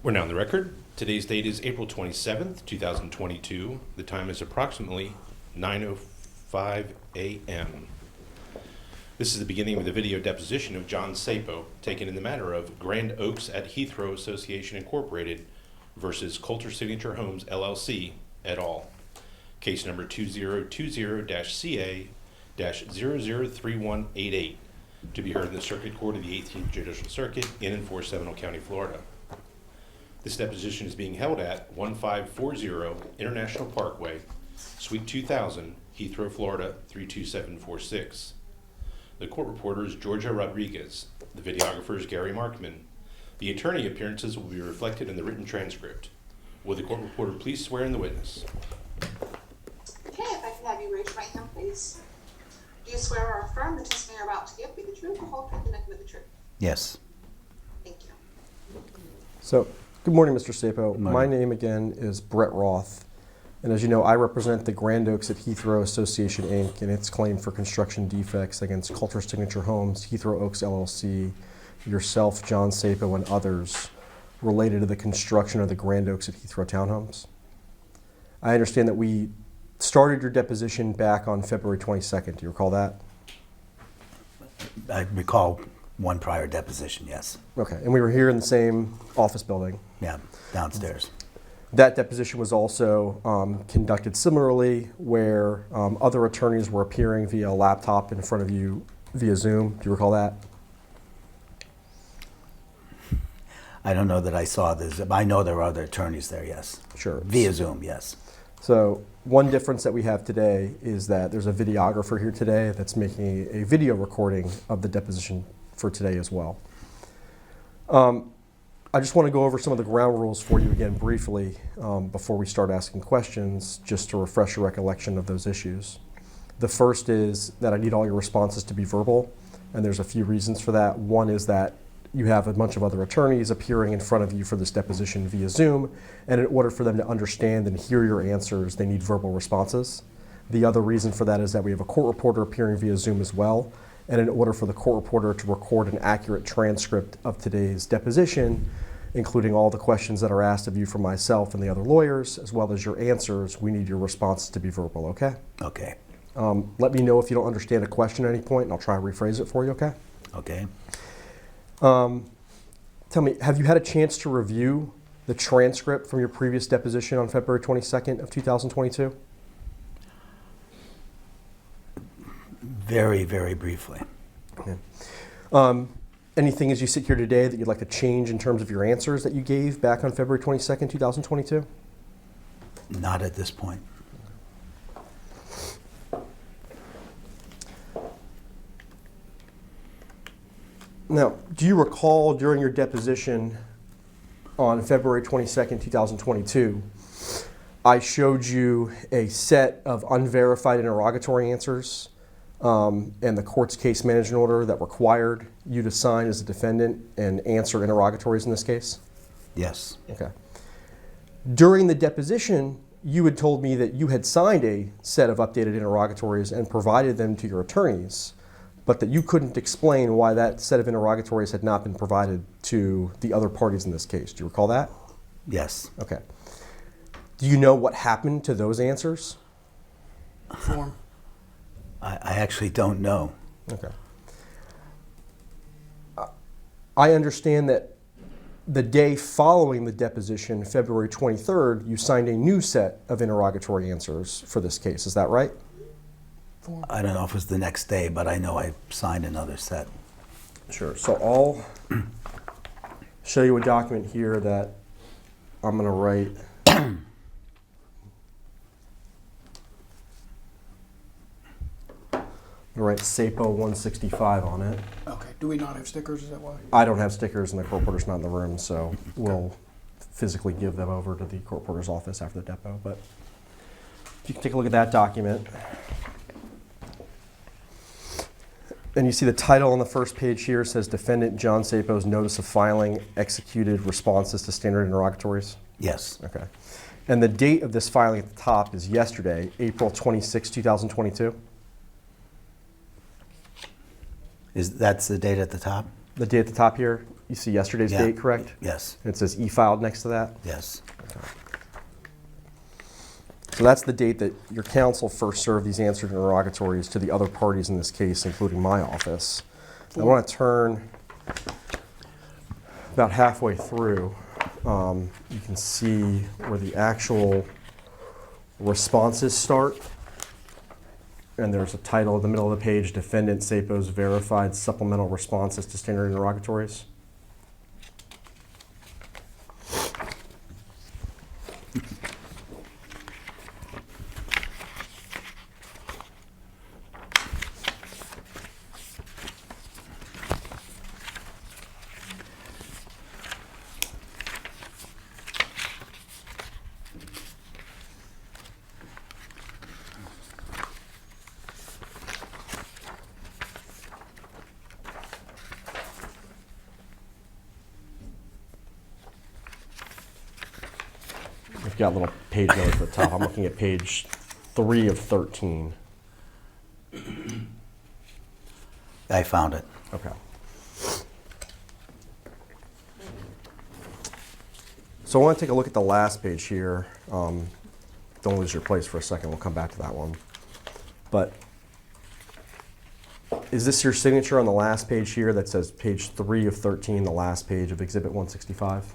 We're now on the record. Today's date is April 27th, 2022. The time is approximately 9:05 a.m. This is the beginning of the video deposition of John Csapo, taken in the matter of Grand Oaks at Heathrow Association Incorporated versus Kolter Signature Homes LLC et al. Case number 2020-CA-003188, to be heard in the Circuit Court of the 18th Judicial Circuit in and for Seminole County, Florida. This deposition is being held at 1540 International Parkway, Suite 2000, Heathrow, Florida 32746. The court reporter is Georgia Rodriguez. The videographer is Gary Markman. The attorney appearances will be reflected in the written transcript. Will the court reporter please swear in the witness? Okay, if I could have you raise your right hand, please. Do you swear or affirm the testimony you're about to give be the truth, the whole truth, and nothing but the truth? Yes. Thank you. So, good morning, Mr. Csapo. Good morning. My name again is Brett Roth. And as you know, I represent the Grand Oaks at Heathrow Association, Inc. and its claim for construction defects against Kolter Signature Homes, Heathrow Oaks LLC, yourself, John Csapo, and others related to the construction of the Grand Oaks at Heathrow townhomes. I understand that we started your deposition back on February 22nd. Do you recall that? I recall one prior deposition, yes. Okay, and we were here in the same office building. Yeah, downstairs. That deposition was also conducted similarly, where other attorneys were appearing via a laptop in front of you via Zoom. Do you recall that? I don't know that I saw this. I know there are other attorneys there, yes. Sure. Via Zoom, yes. So one difference that we have today is that there's a videographer here today that's making a video recording of the deposition for today as well. I just want to go over some of the ground rules for you again briefly before we start asking questions, just to refresh your recollection of those issues. The first is that I need all your responses to be verbal, and there's a few reasons for that. One is that you have a bunch of other attorneys appearing in front of you for this deposition via Zoom, and in order for them to understand and hear your answers, they need verbal responses. The other reason for that is that we have a court reporter appearing via Zoom as well, and in order for the court reporter to record an accurate transcript of today's deposition, including all the questions that are asked of you from myself and the other lawyers, as well as your answers, we need your responses to be verbal, okay? Okay. Let me know if you don't understand a question at any point, and I'll try to rephrase it for you, okay? Okay. Tell me, have you had a chance to review the transcript from your previous deposition on February 22nd of 2022? Very, very briefly. Okay. Anything as you sit here today that you'd like to change in terms of your answers that you gave back on February 22nd, 2022? Not at this point. Now, do you recall during your deposition on February 22nd, 2022, I showed you a set of unverified interrogatory answers and the court's case management order that required you to sign as a defendant and answer interrogatories in this case? Yes. Okay. During the deposition, you had told me that you had signed a set of updated interrogatories and provided them to your attorneys, but that you couldn't explain why that set of interrogatories had not been provided to the other parties in this case. Do you recall that? Yes. Okay. Do you know what happened to those answers? Form. I actually don't know. Okay. I understand that the day following the deposition, February 23rd, you signed a new set of interrogatory answers for this case. Is that right? Form. I don't know if it was the next day, but I know I signed another set. Sure. So I'll show you a document here that I'm going to write. I'm going to write Csapo 165 on it. Okay. Do we not have stickers? Is that why? I don't have stickers and the court reporter's not in the room, so we'll physically give them over to the court reporter's office after the depo. But if you can take a look at that document. And you see the title on the first page here says Defendant John Csapo's Notice of Filing Executed Responses to Standard Interrogatories. Yes. Okay. And the date of this filing at the top is yesterday, April 26, 2022. That's the date at the top? The date at the top here, You see yesterday's Yeah. date, correct? Yes, And it says e-filed next to that. yes. So that's the date that your counsel first served these answered interrogatories to the other parties in this case, including my office. I want to turn about halfway through. You can see where the actual responses start. And there's a title in the middle of the page, Defendant Csapo's Verified Supplemental Responses to Standard Interrogatories. We've got little page notes at the top. I'm looking at page 3 of 13. I found it. Okay. So I want to take a look at the last page here. Don't lose your place for a second. We'll come back to that one. But is this your signature on the last page here that says page 3 of 13, the last page of Exhibit 165?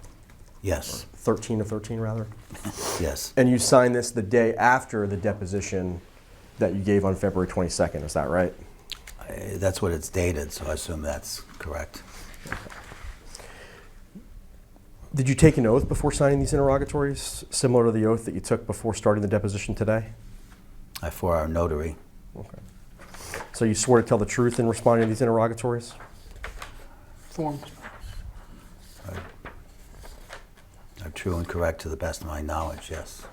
Yes, 13 of 13, rather? yes, And you signed this the day after the deposition that you gave on February 22nd, is that right? that's what it's dated, so I assume that's correct. Did you take an oath before signing these interrogatories, similar to the oath that you took before starting the deposition today? For our notary, Okay. So you swore to tell the truth in responding to these interrogatories? Form. are true and correct to the best of my knowledge, yes.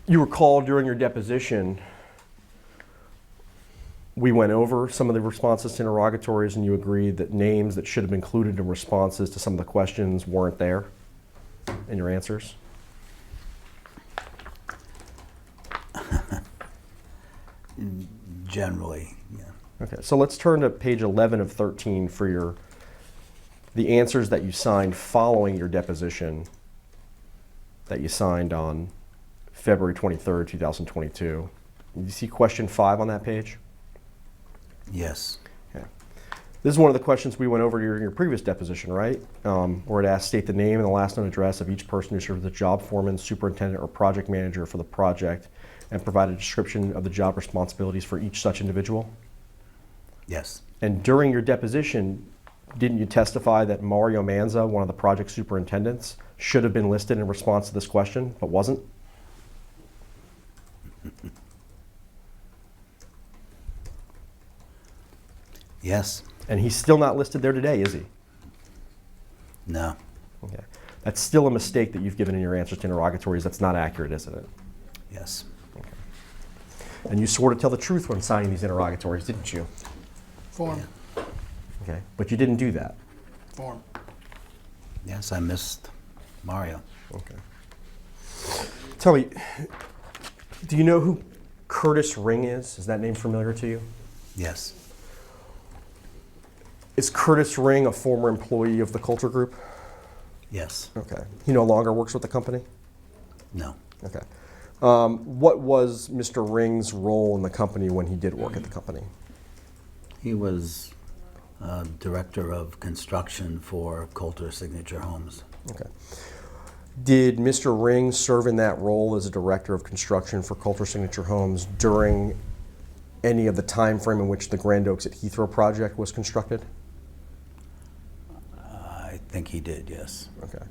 You recall during your deposition, we went over some of the responses to interrogatories and you agreed that names that should have been included in responses to some of the questions weren't there in your answers? Generally, yeah. Okay, so let's turn to page 11 of 13 for the answers that you signed following your deposition that you signed on February 23rd, 2022. You see question 5 on that page? Yes, Okay. This is one of the questions we went over during your previous deposition, right? Where it asked, state the name and the last known address of each person who served as the job foreman, superintendent, or project manager for the project, and provide a description of the job responsibilities for each such individual. yes, And during your deposition, didn't you testify that Mario Manza, one of the project superintendents, should have been listed in response to this question, but wasn't? yes, And he's still not listed there today, is he? no, Okay. That's still a mistake that you've given in your answers to interrogatories. That's not accurate, isn't it? yes, And you swore to tell the truth when signing these interrogatories, didn't you? Form. Okay. But you didn't do that. Form. yes, I missed Mario. Okay. Tell me, do you know who Curtis Ring is? Is that name familiar to you? Yes, Is Curtis Ring a former employee of the Kolter Group? yes, Okay. He no longer works with the company? no. Okay. What was Mr. Ring's role in the company when he did work at the company? He was director of construction for Kolter Signature Homes. Okay. Did Mr. Ring serve in that role as a director of construction for Kolter Signature Homes during any of the time frame in which the Grand Oaks at Heathrow project was constructed? I think he did, yes. Okay.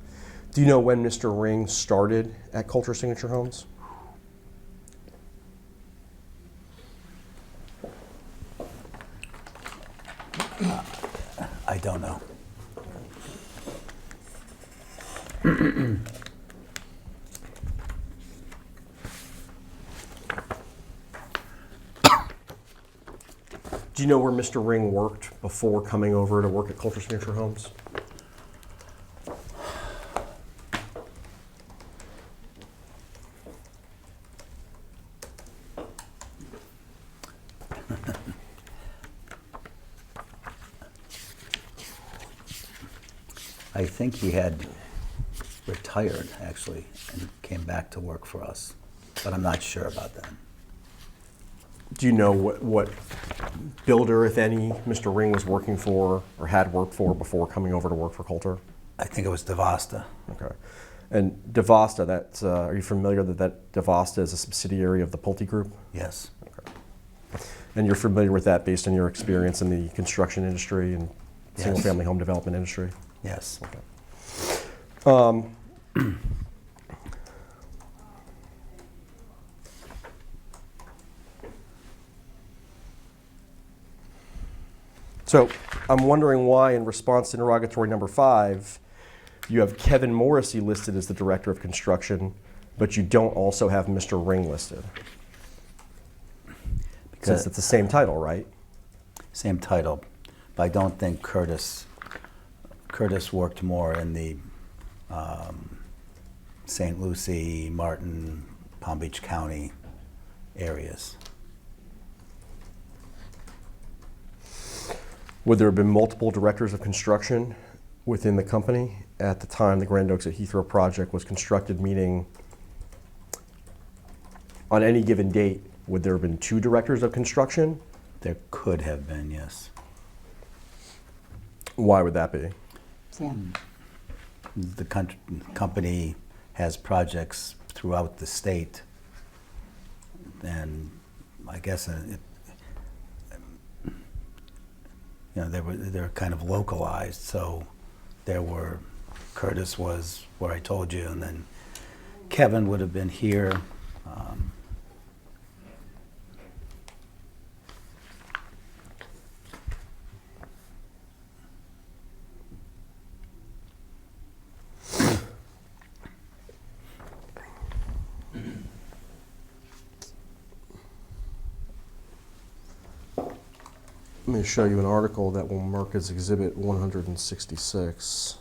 Do you know when Mr. Ring started at Kolter Signature Homes? I don't know. Do you know where Mr. Ring worked before coming over to work at Kolter Signature Homes? I think he had retired, actually, and came back to work for us, but I'm not sure about that. Do you know what builder, if any, Mr. Ring was working for or had worked for before coming over to work for Kolter? I think it was Devasta. Okay. And Devasta, that's, are you familiar that Devasta is a subsidiary of the Pulte Group? Yes. Okay. And you're familiar with that based on your experience in the construction industry and Yes. single-family home development industry? Yes. So I'm wondering why, in response to interrogatory number 5, you have Kevin Morrissey listed as the director of construction, but you don't also have Mr. Ring listed. Since it's the same title, right? Same title, but I don't think Curtis worked more in the St. Lucie, Martin, Palm Beach County areas. Would there have been multiple directors of construction within the company at the time the Grand Oaks at Heathrow project was constructed, meaning on any given date, would there have been 2 directors of construction? There could have been, yes. Why would that be? Form. The company has projects throughout the state, and I guess they're kind of localized. So Curtis was where I told you, and then Kevin would have been here. Let me show you an article that will mark as Exhibit 166.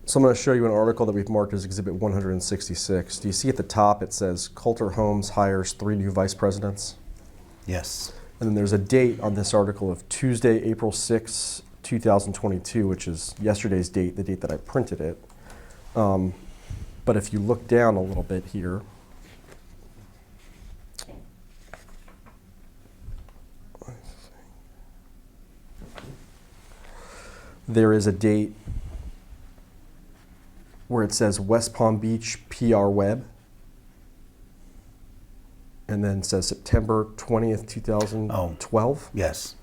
So I'm going to show you an article that we've marked as Exhibit 166. Do you see at the top it says Kolter Homes hires 3 new vice presidents? Yes. And then there's a date on this article of Tuesday, April 6, 2022, which is yesterday's date, the date that I printed it. But if you look down a little bit here, there is a date where it says West Palm Beach PR Web, and then it says September 20th, 2012. Yes.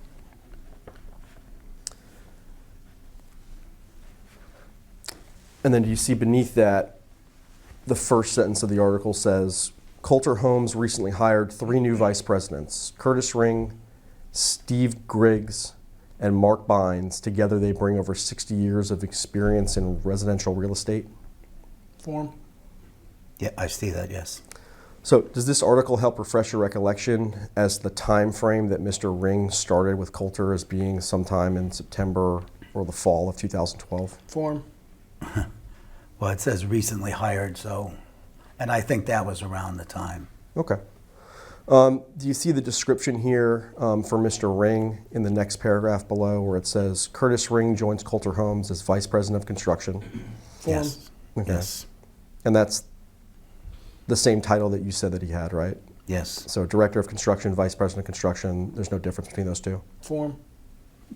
And then do you see beneath that, the first sentence of the article says, Kolter Homes recently hired 3 new vice presidents, Curtis Ring, Steve Griggs, and Mark Bynes. Together they bring over 60 years of experience in residential real estate. Form. Yeah, I see that, yes. So does this article help refresh your recollection as the time frame that Mr. Ring started with Kolter as being sometime in September or the fall of 2012? Form. Well, it says recently hired, so, and I think that was around the time. Okay. Do you see the description here for Mr. Ring in the next paragraph below where it says, Curtis Ring joins Kolter Homes as Vice President of Construction? Form. Yes. Okay. Yes. And that's the same title that you said that he had, right? Yes. So Director of Construction, Vice President of Construction, there's no difference between those two? Form.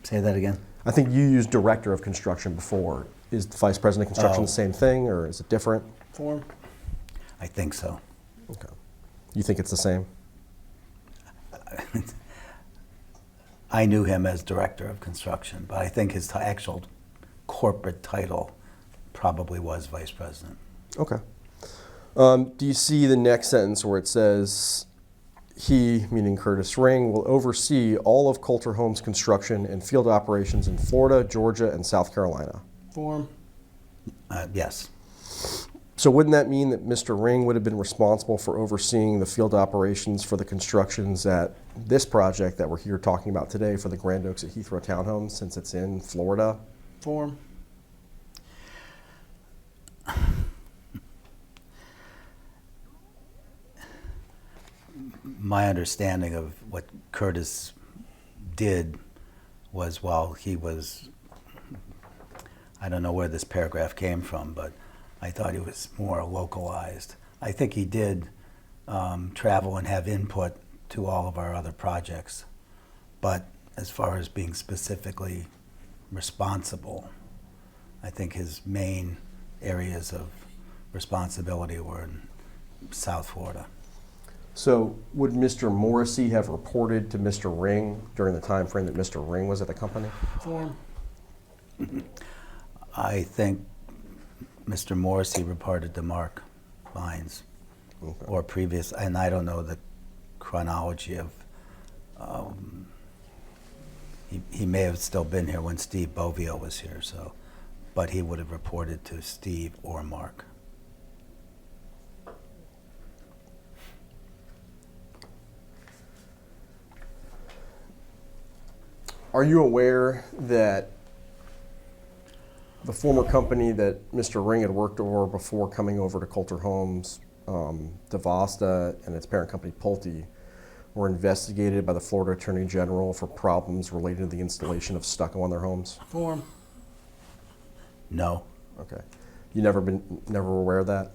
Say that again. I think you used Director of Construction before. Is Vice President of Construction Oh. the same thing or is it different? Form. I think so. Okay. You think it's the same? I knew him as Director of Construction, but I think his actual corporate title probably was Vice President. Okay. Do you see the next sentence where it says, he, meaning Curtis Ring, will oversee all of Kolter Homes construction and field operations in Florida, Georgia, and South Carolina? Form. Yes. So wouldn't that mean that Mr. Ring would have been responsible for overseeing the field operations for the constructions at this project that we're here talking about today for the Grand Oaks at Heathrow Townhomes, since it's in Florida? Form. My understanding of what Curtis did was while he was, I don't know where this paragraph came from, but I thought he was more localized. I think he did travel and have input to all of our other projects, but as far as being specifically responsible, I think his main areas of responsibility were in South Florida. So would Mr. Morrissey have reported to Mr. Ring during the time frame that Mr. Ring was at the company? Form. I think Mr. Morrissey reported to Mark Vines or previous, and I don't know the chronology of, he may have still been here when Steve Bovio was here, so, but he would have reported to Steve or Mark. Are you aware that the former company that Mr. Ring had worked for before coming over to Kolter Homes, Devasta and its parent company Pulte, were investigated by the Florida Attorney General for problems related to the installation of stucco on their homes? Form. No, Okay. You never were aware of that?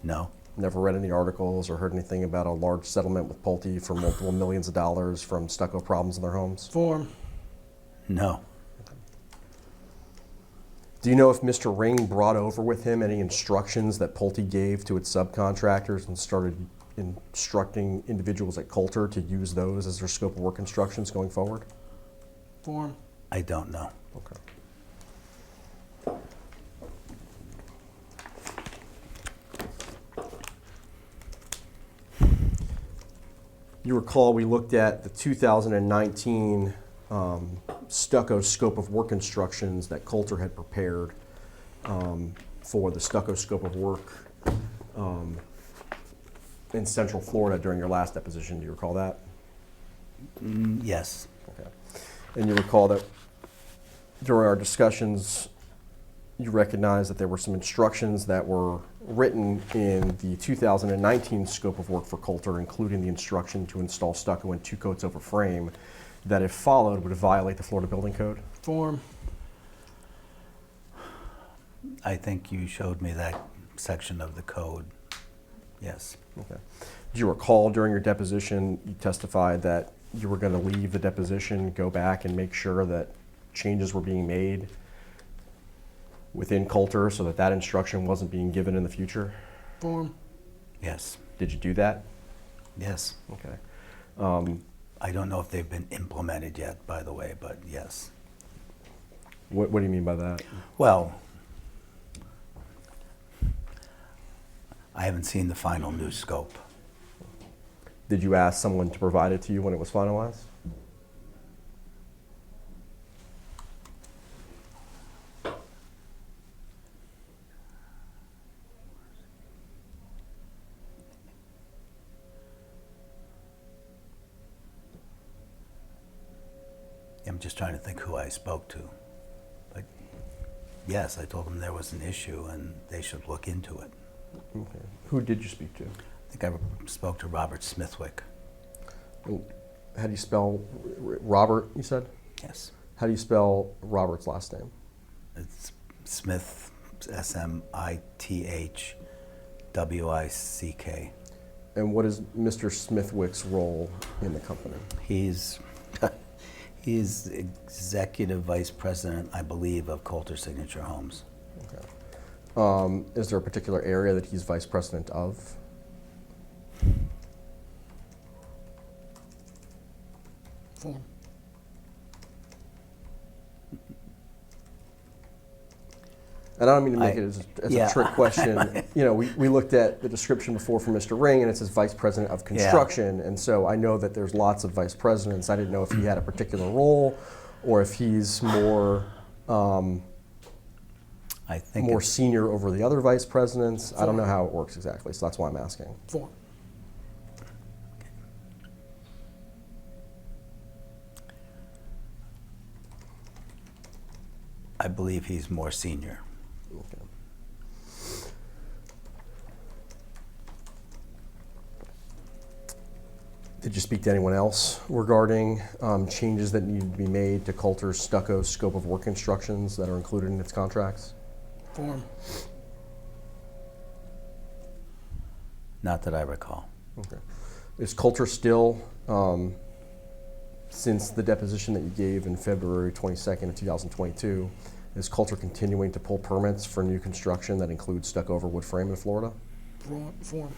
no, Never read any articles or heard anything about a large settlement with Pulte for multiple millions of dollars from stucco problems in their homes? Form. no. Do you know if Mr. Ring brought over with him any instructions that Pulte gave to its subcontractors and started instructing individuals at Kolter to use those as their scope of work instructions going forward? Form. I don't know. Okay. You recall we looked at the 2019 stucco scope of work instructions that Kolter had prepared for the stucco scope of work in Central Florida during your last deposition. Do you recall that? Yes, Okay. And you recall that during our discussions, you recognized that there were some instructions that were written in the 2019 scope of work for Kolter, including the instruction to install stucco in 2 coats over frame, that if followed would violate the Florida Building Code? Form. I think you showed me that section of the code. Yes, Okay. Do you recall during your deposition, you testified that you were going to leave the deposition, go back and make sure that changes were being made within Kolter so that that instruction wasn't being given in the future? Form. yes, Did you do that? yes. Okay. I don't know if they've been implemented yet, by the way, but yes. What do you mean by that? Well, I haven't seen the final new scope. Did you ask someone to provide it to you when it was finalized? I'm just trying to think who I spoke to. But yes, I told them there was an issue and they should look into it. Okay. Who did you speak to? I think I spoke to Robert Smithwick. And how do you spell Robert, you said? Yes. How do you spell Robert's last name? It's Smith, Smithwick. And what is Mr. Smithwick's role in the company? He's he's executive vice president, I believe, of Kolter Signature Homes. Okay. Is there a particular area that he's vice president of? Form. And I don't mean to make it as yeah. a trick question. You know, we looked at the description before for Mr. Ring, and it says Vice President of Construction. And so I know that there's lots of vice presidents. I didn't know if he had a particular role or if he's more I think more it's- senior over the other vice presidents. I don't know how it works exactly, so that's why I'm asking. Form. I believe he's more senior. Okay. Did you speak to anyone else regarding changes that need to be made to Kolter's stucco scope of work instructions that are included in its contracts? Form. Not that I recall. Okay. Is Kolter still, since the deposition that you gave in February 22nd of 2022, is Kolter continuing to pull permits for new construction that includes stucco over wood frame in Florida? Form.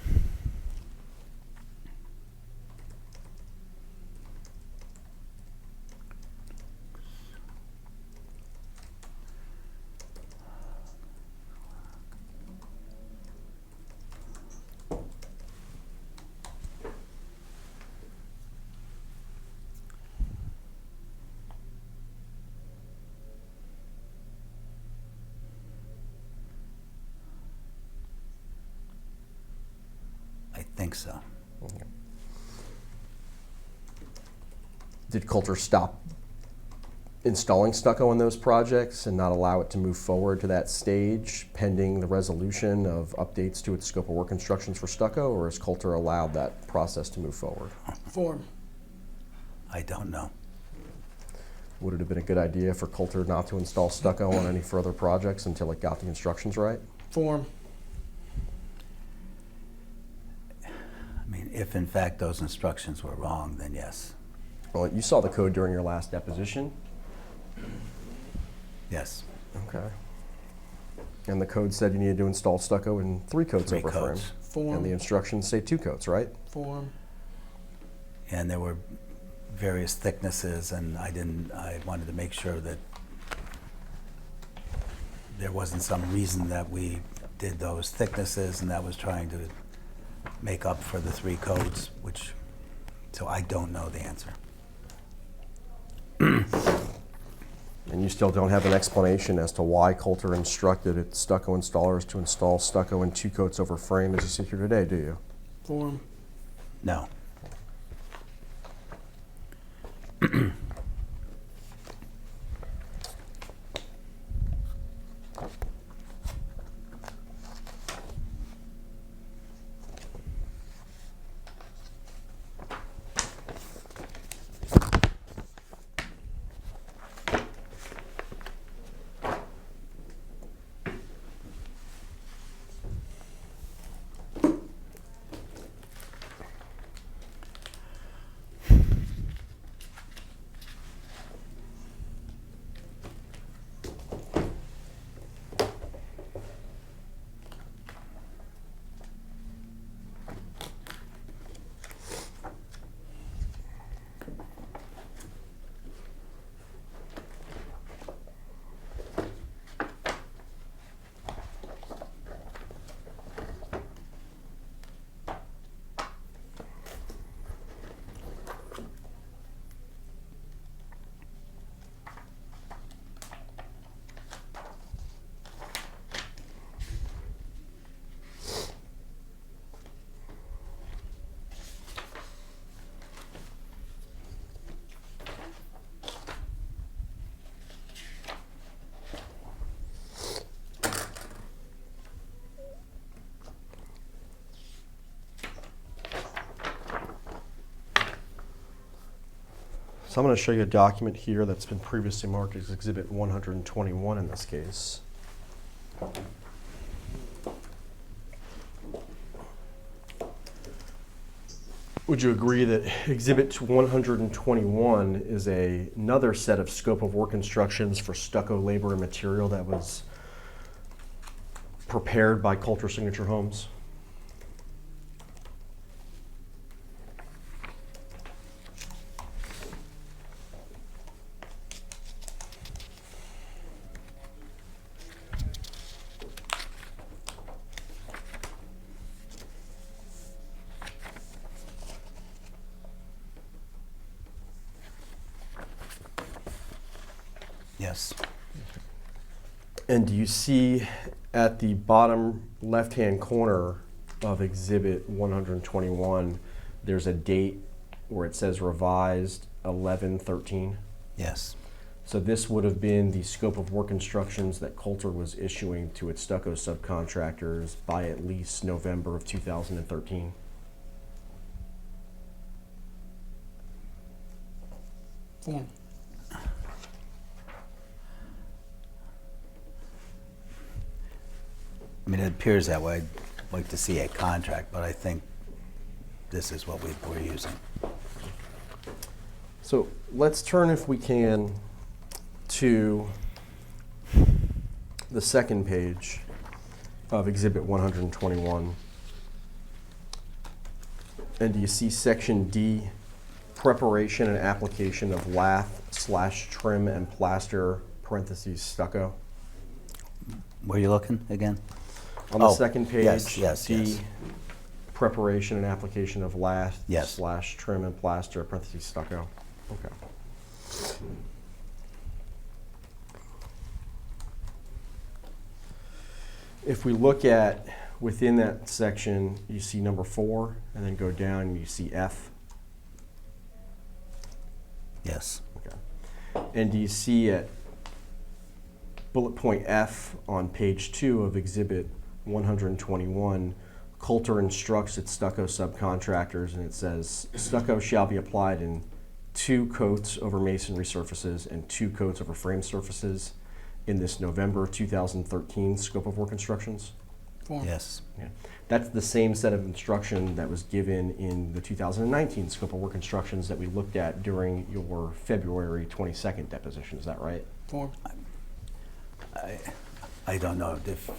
I think so. Okay. Did Kolter stop installing stucco on those projects and not allow it to move forward to that stage pending the resolution of updates to its scope of work instructions for stucco, or has Kolter allowed that process to move forward? Form. I don't know. Would it have been a good idea for Kolter not to install stucco on any further projects until it got the instructions right? Form. I mean, if in fact those instructions were wrong, then yes. Well, you saw the code during your last deposition. Yes. Okay. And the code said you needed to install stucco in 3 coats 3 over coats. frame. Form. And the instructions say 2 coats, right? Form. And there were various thicknesses, and I wanted to make sure that there wasn't some reason that we did those thicknesses, and that was trying to make up for the 3 coats, so I don't know the answer. And you still don't have an explanation as to why Kolter instructed its stucco installers to install stucco in 2 coats over frame as you sit here today, do you? Form. No. So I'm going to show you a document here that's been previously marked as Exhibit 121 in this case. Would you agree that Exhibit 121 is another set of scope of work instructions for stucco labor and material that was prepared by Kolter Signature Homes? Yes. And do you see at the bottom left-hand corner of Exhibit 121, there's a date where it says revised 11/13? Yes. So this would have been the scope of work instructions that Kolter was issuing to its stucco subcontractors by at least November of 2013. Form. I mean, it appears that way. I'd like to see a contract, but I think this is what we're using. So let's turn, if we can, to the second page of Exhibit 121. And do you see Section D, preparation and application of lath/trim and plaster, parentheses, stucco? Where are you looking again? On the Oh, second page, yes, D, yes. preparation and application of lath Yes. slash trim and plaster, parentheses, stucco. Okay. If we look at within that section, you see number 4, and then go down and you see F. Yes. Okay. And do you see at bullet point F on page 2 of Exhibit 121, Kolter instructs its stucco subcontractors, and it says, stucco shall be applied in 2 coats over masonry surfaces and 2 coats over frame surfaces in this November 2013 scope of work instructions? Form. Yes. Yeah. That's the same set of instruction that was given in the 2019 scope of work instructions that we looked at during your February 22nd deposition. Is that right? Form. I don't know if.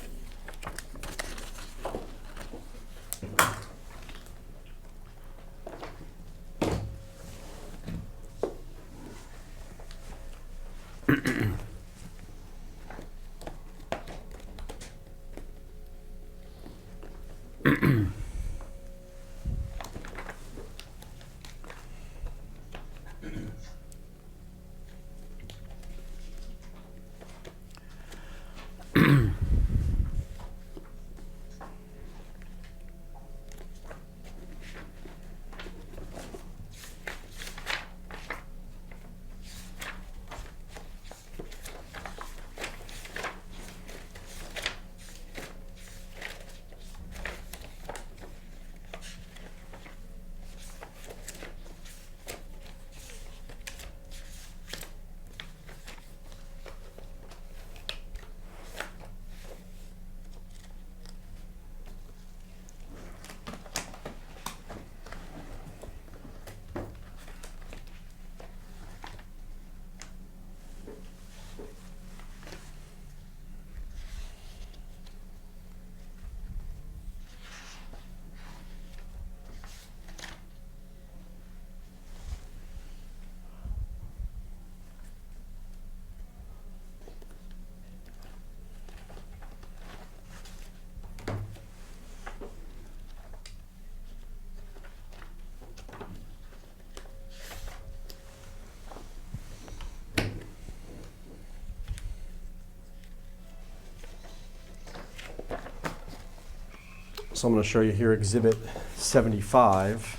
So I'm going to show you here Exhibit 75.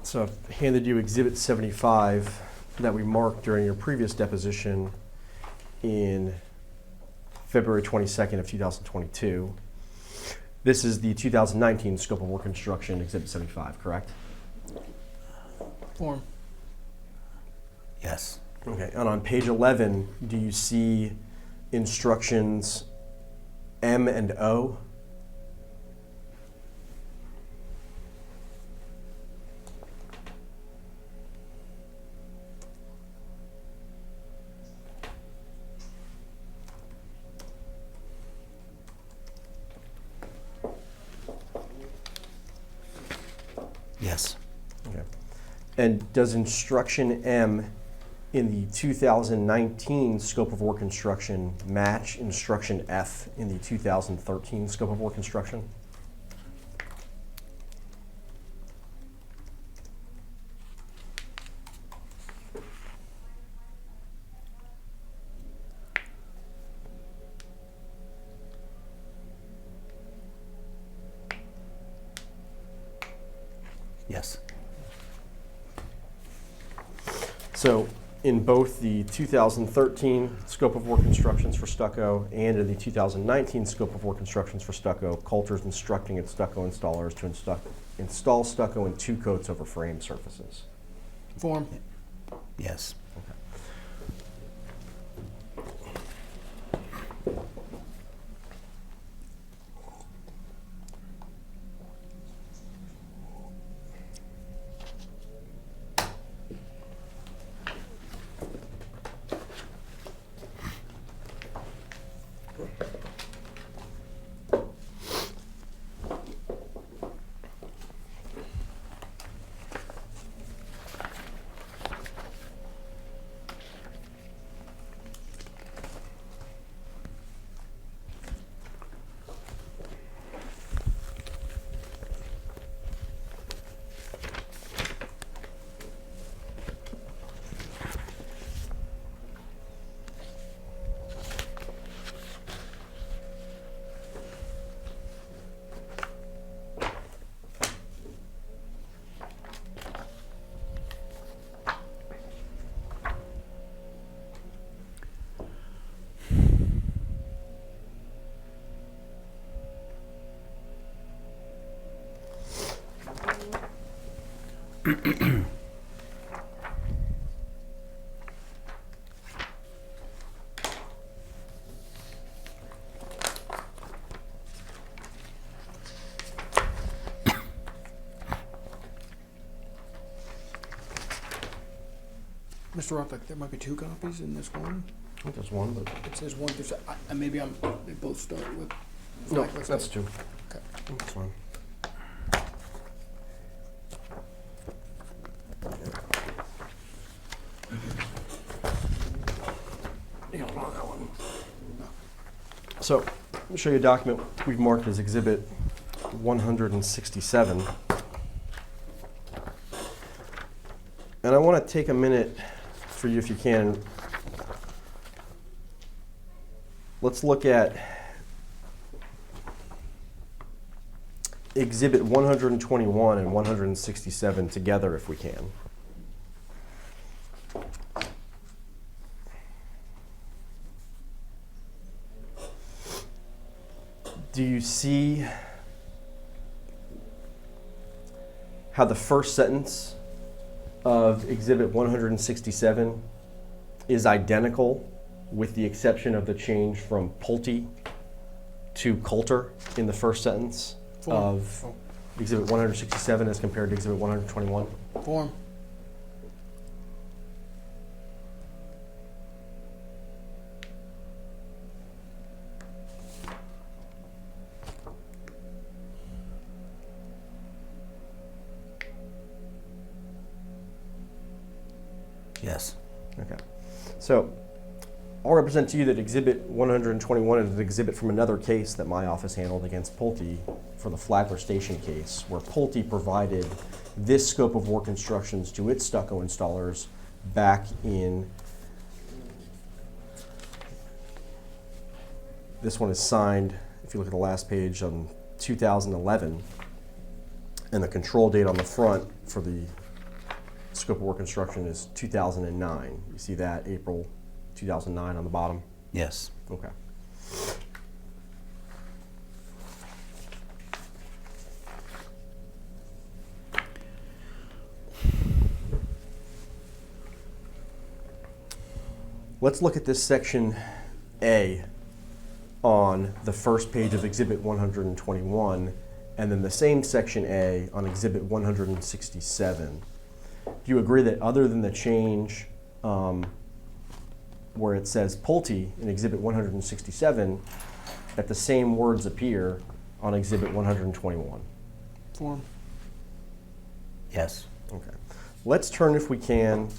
So I've handed you Exhibit 75 that we marked during your previous deposition in February 22nd of 2022. This is the 2019 scope of work instruction, Exhibit 75, correct? Form. Yes. Okay, and on page 11, do you see instructions M and O? Okay. And does instruction M in the 2019 scope of work instruction match instruction F in the 2013 scope of work instruction? Yes. So in both the 2013 scope of work instructions for stucco and in the 2019 scope of work instructions for stucco, Kolter is instructing its stucco installers to install stucco in 2 coats over frame surfaces. Form. Yes. Mr. Ruffolk, there might be 2 copies in this one. I think there's one, but It says 1 through 7. Maybe they both start with. no, flag that's listing. 2. Okay. That's fine. You don't want that one. So, let me show you a document we've marked as Exhibit 167. And I want to take a minute for you, if you can. Let's look at Exhibit 121 and 167 together, if we can. Do you see how the first sentence of Exhibit 167 is identical, with the exception of the change from Pulte to Kolter in the first sentence of Exhibit 167 as compared to Exhibit 121? Form. Yes. Okay. So I'll represent to you that Exhibit 121 is an exhibit from another case that my office handled against Pulte for the Flagler Station case, where Pulte provided this scope of work instructions to its stucco installers back in, this one is signed, if you look at the last page, on 2011, and the control date on the front for the scope of work instruction is 2009. You see that, April 2009 on the bottom? Yes. Okay. Let's look at this section A on the first page of Exhibit 121, and then the same section A on Exhibit 167. Do you agree that other than the change where it says Pulte in Exhibit 167, that the same words appear on Exhibit 121? Form. Yes. Okay. Let's turn, if we can,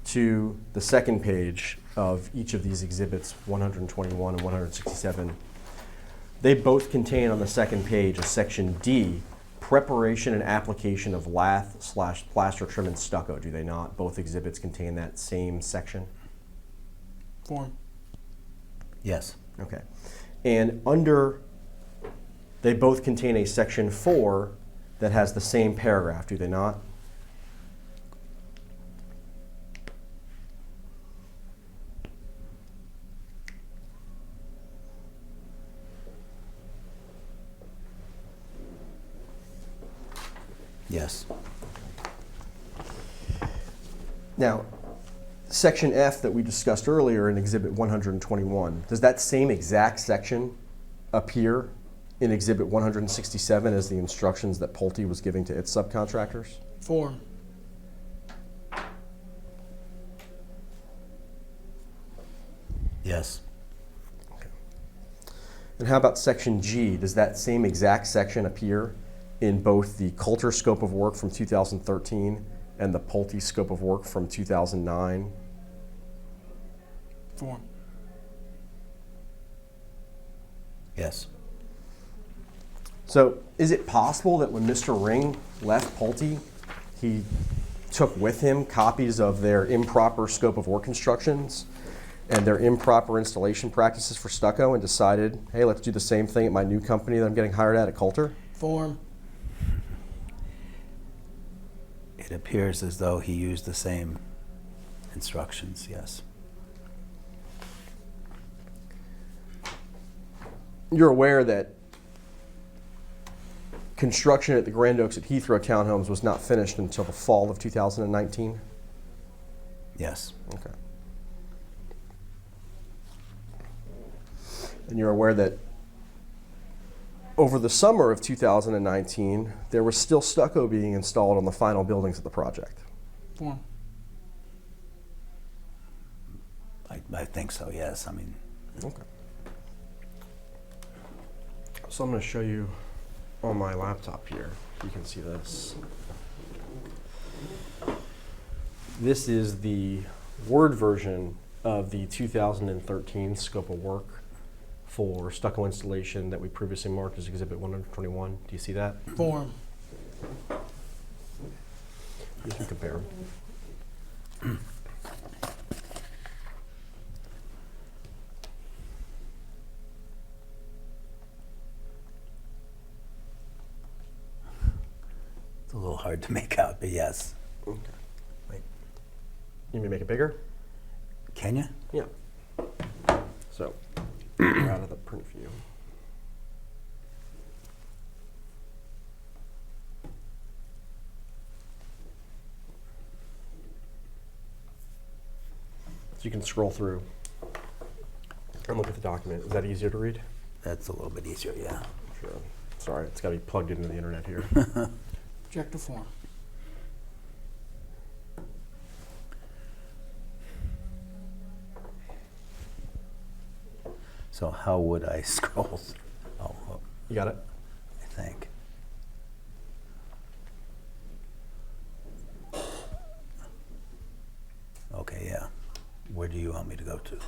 to the second page of each of these exhibits, 121 and 167. They both contain on the second page a section D, preparation and application of lath/plaster trim and stucco. Do they not? Both exhibits contain that same section? Form. Yes. Okay. And they both contain a section 4 that has the same paragraph, do they not? Yes. Now, section F that we discussed earlier in Exhibit 121, does that same exact section appear in Exhibit 167 as the instructions that Pulte was giving to its subcontractors? Form. Yes. And how about section G? Does that same exact section appear in both the Kolter scope of work from 2013 and the Pulte scope of work from 2009? Form. Yes. So is it possible that when Mr. Ring left Pulte, he took with him copies of their improper scope of work instructions and their improper installation practices for stucco and decided, hey, let's do the same thing at my new company that I'm getting hired at Kolter? Form. It appears as though he used the same instructions, yes. You're aware that construction at the Grand Oaks at Heathrow townhomes was not finished until the fall of 2019? Yes. Okay. And you're aware that over the summer of 2019, there was still stucco being installed on the final buildings of the project? Form. I think so, yes. I mean, Okay. So I'm going to show you on my laptop here. You can see this. This is the Word version of the 2013 scope of work for stucco installation that we previously marked as Exhibit 121. Do you see that? Form. You can compare them. it's a little hard to make out, but yes. Okay. Wait, You may make it bigger? can you? Yeah. So, we're out of the print view. So you can scroll through and look at the document. Is that easier to read? That's a little bit easier, yeah. Sure. Sorry, it's got to be plugged into the internet here. Object to form. So how would I scroll? Oh, well, You got it? I think. Okay, yeah. Where do you want me to go to?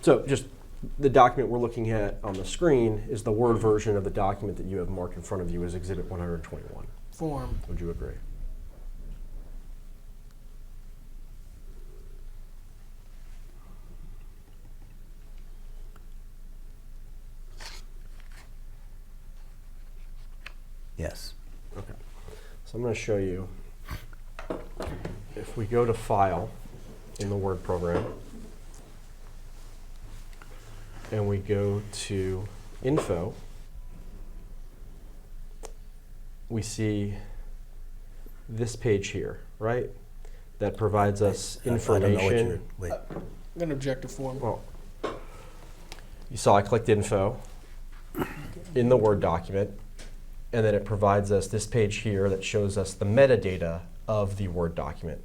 So just the document we're looking at on the screen is the Word version of the document that you have marked in front of you as Exhibit 121. Form. Would you agree? Yes. Okay. So I'm going to show you, if we go to File in the Word program, and we go to Info, we see this page here, right? That provides us I don't know what information. you're, wait, I'm going to object to form. Well, you saw I clicked Info in the Word document, and then it provides us this page here that shows us the metadata of the Word document.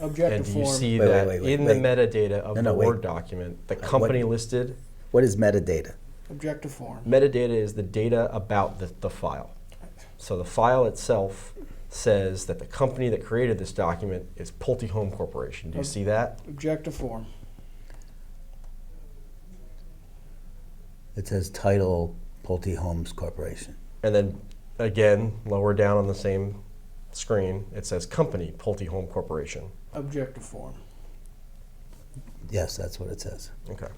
Object And to do you form. see Wait, that wait, wait, in wait. the metadata of No, the no, wait. Word document, the company listed? what is metadata? Object to form. Metadata is the data about the file. So the file itself says that the company that created this document is Pulte Home Corporation. Do you see that? Objective form. It says title Pulte Homes Corporation. And then again, lower down on the same screen, it says company Pulte Home Corporation. Objective form. Yes, that's what it says. Okay.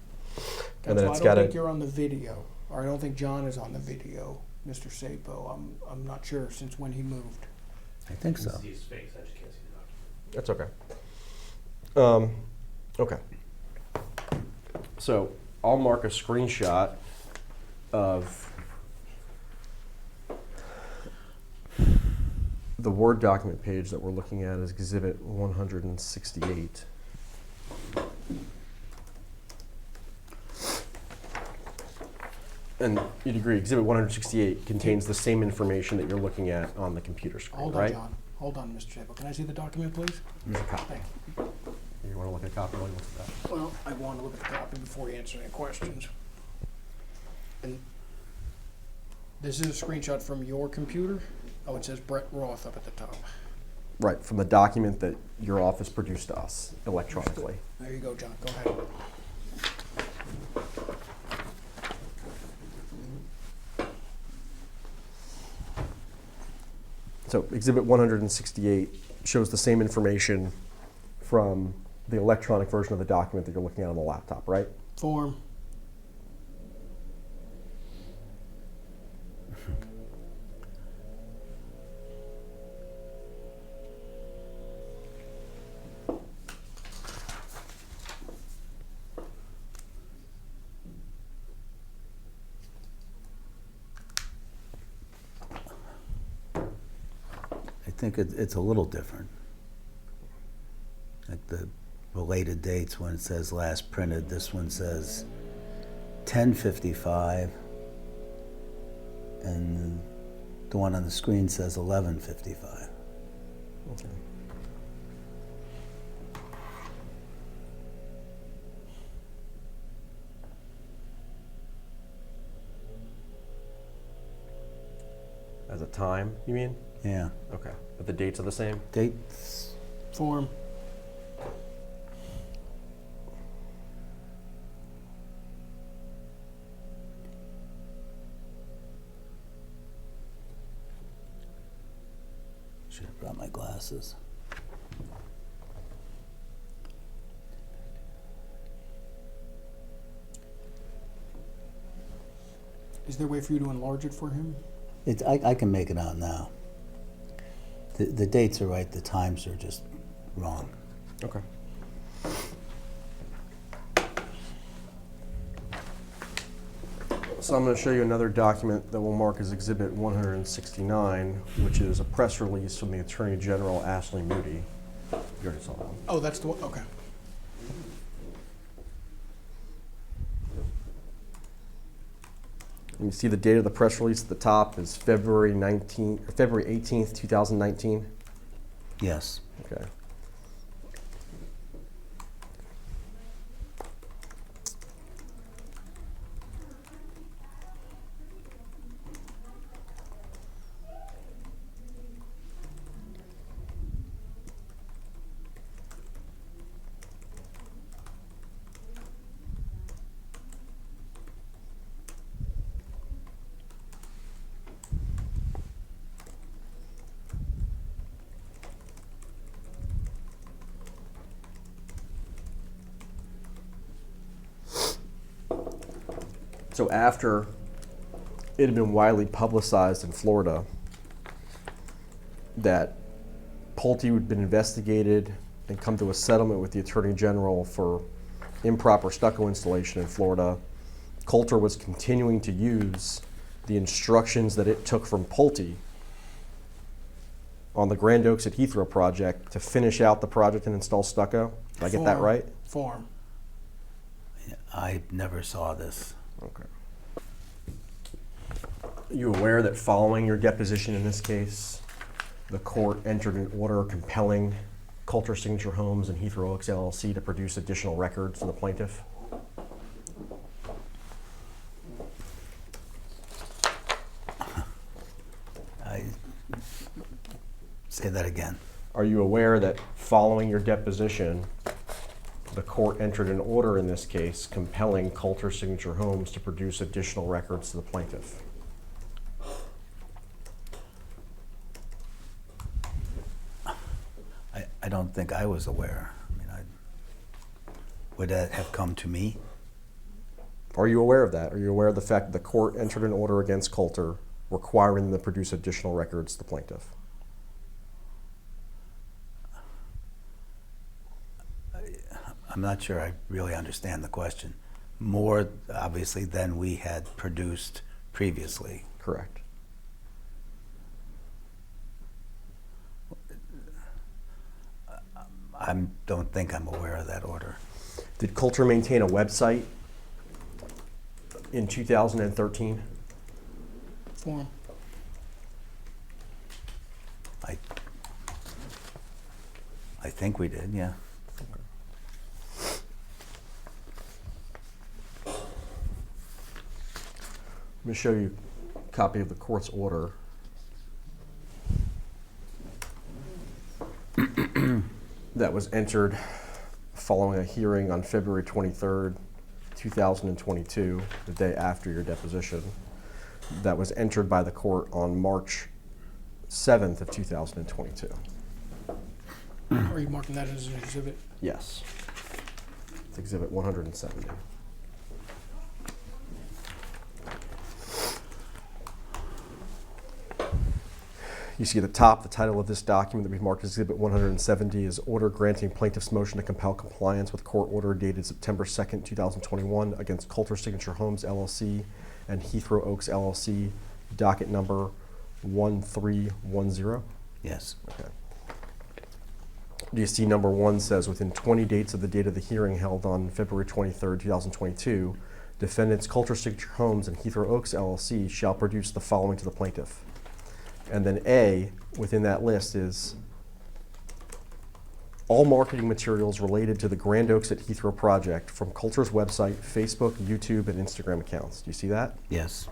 And then I it's don't got think a you're on the video, or I don't think John is on the video, Mr. Csapo. I'm not sure since when he moved. I think so. See his face, I just can't see the document. That's okay. Okay. So I'll mark a screenshot of the Word document page that we're looking at as Exhibit 168. And you'd agree, Exhibit 168 contains the same information that you're looking at on the computer screen, Hold on, right? John. Hold on, Mr. Csapo. Can I see the document, please? Here's a copy. Thank you. You want to look at a copy while you look at that? Well, I want to look at the copy before you answer any questions. And this is a screenshot from your computer? Oh, it says Brett Roth up at the top. Right, from the document that your office produced to us electronically. There you go, John. Go ahead. So Exhibit 168 shows the same information from the electronic version of the document that you're looking at on the laptop, right? Form. I think it's a little different. Like the related dates, when it says last printed, this one says 10:55, and the one on the screen says 11:55. Okay. As a time, you mean? Yeah. Okay. But the dates are the same? Dates. Form. Should have brought my glasses. Is there a way for you to enlarge it for him? I can make it out now. The dates are right, the times are just wrong. Okay. So I'm going to show you another document that we'll mark as Exhibit 169, which is a press release from the Attorney General, Ashley Moody. You already saw that one. Oh, that's the one. Okay. And you see the date of the press release at the top is February 18th, 2019. Yes. Okay. So after it had been widely publicized in Florida that Pulte had been investigated and come to a settlement with the Attorney General for improper stucco installation in Florida, Kolter was continuing to use the instructions that it took from Pulte on the Grand Oaks at Heathrow project to finish out the project and install stucco. Did I get that Form. right? Form. I never saw this. Okay. Are you aware that following your deposition in this case, the court entered an order compelling Kolter Signature Homes and Heathrow Oaks LLC to produce additional records to the plaintiff? Say that again. Are you aware that following your deposition, the court entered an order in this case compelling Kolter Signature Homes to produce additional records to the plaintiff? I don't think I was aware. I mean, would that have come to me? Are you aware of that? Are you aware of the fact that the court entered an order against Kolter requiring them to produce additional records to the plaintiff? I'm not sure I really understand the question. More, obviously, than we had produced previously. Correct. I don't think I'm aware of that order. Did Kolter maintain a website in 2013? Form. I think we did, yeah. Let me show you a copy of the court's order. That was entered following a hearing on February 23rd, 2022, the day after your deposition. That was entered by the court on March 7th of 2022. Are you marking that as an exhibit? Yes. It's Exhibit 170. You see at the top, the title of this document that we've marked as Exhibit 170 is Order Granting Plaintiff's Motion to Compel Compliance with Court Order dated September 2nd, 2021 against Kolter Signature Homes, LLC and Heathrow Oaks, LLC, docket number 1310. Yes. Okay. DST number 1 says, within 20 dates of the date of the hearing held on February 23rd, 2022, defendants Kolter Signature Homes and Heathrow Oaks, LLC shall produce the following to the plaintiff. And then A, within that list, is all marketing materials related to the Grand Oaks at Heathrow project from Kolter's website, Facebook, YouTube, and Instagram accounts. Do you see that? Yes.